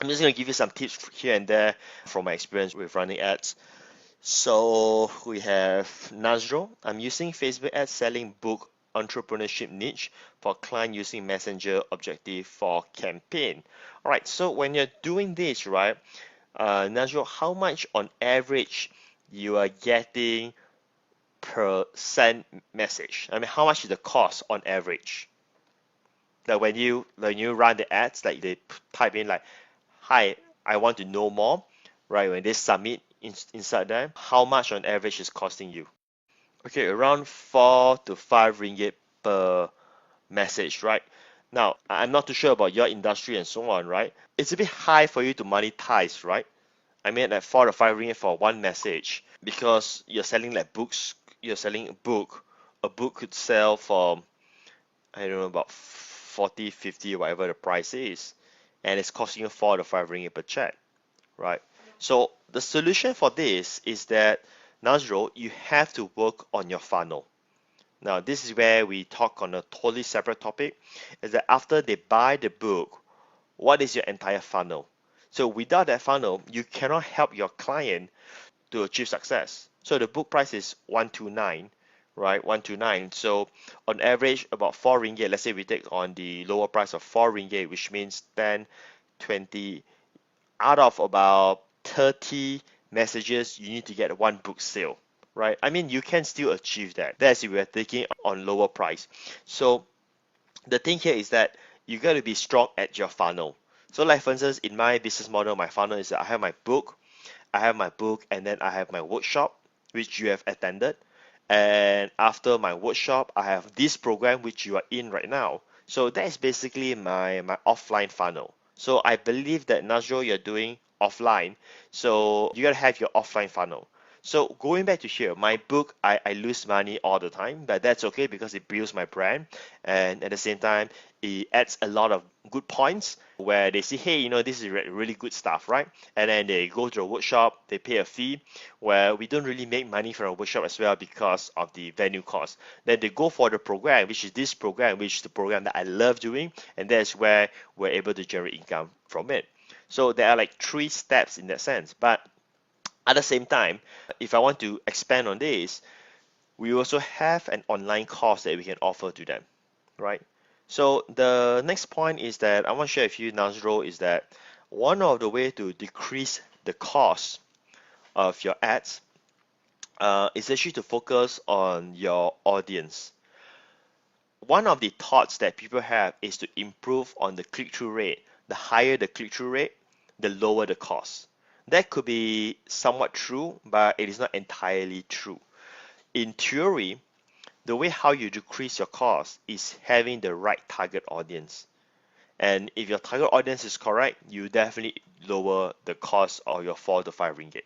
I'm just going to give you some tips here and there from my experience with running ads. So we have Nazro. I'm using Facebook ads selling book entrepreneurship niche for client using Messenger objective for campaign. All right, so when you're doing this, right, Nazro, how much on average you are getting per send message? I mean, how much is the cost on average? Like when you run the ads, like they type in like, "Hi, I want to know more," right? When they submit inside there, how much on average is costing you? Okay, around 4 to 5 ringgit per message, right? Now, I'm not too sure about your industry and so on, right? It's a bit high for you to monetize, right? I mean, like 4 to 5 ringgit for one message because you're selling like books. You're selling a book. A book could sell for, I don't know, about 40, 50, whatever the price is, and it's costing you 4 to 5 ringgit per chat, right? So the solution for this is that, Nazro, you have to work on your funnel. Now, this is where we talk on a totally separate topic, is that after they buy the book, what is your entire funnel? So without that funnel, you cannot help your client to achieve success. So the book price is 129, right? 129. So on average, about 4 ringgit. Let's say we take on the lower price of 4 ringgit, which means 10, 20. Out of about 30 messages, you need to get one book sale, right? I mean, you can still achieve that. That's if we're taking on lower price. So the thing here is that you got to be strong at your funnel. So like for instance, in my business model, my funnel is that I have my book, and then I have my workshop, which you have attended. And after my workshop, I have this program which you are in right now. So that is basically my offline funnel. So I believe that, Nazro, you're doing offline. So you gotta have your offline funnel. So going back to here, my book, I lose money all the time, but that's okay because it builds my brand. And at the same time, it adds a lot of good points where they say, hey, this is really good stuff, right? And then they go to a workshop, they pay a fee, where we don't really make money from a workshop as well because of the venue cost. Then they go for the program, which is this program, which is the program that I love doing, and that's where we're able to generate income from it. So there are like 3 steps in that sense. But at the same time, if I want to expand on this, we also have an online course that we can offer to them, right? So the next point is that I want to share with you, Nazro, is that one of the way to decrease the cost of your ads is actually to focus on your audience. One of the thoughts that people have is to improve on the click-through rate. The higher the click-through rate, the lower the cost. That could be somewhat true, but it is not entirely true. In theory, the way how you decrease your cost is having the right target audience. And if your target audience is correct, you definitely lower the cost of your 4 to 5 ringgit.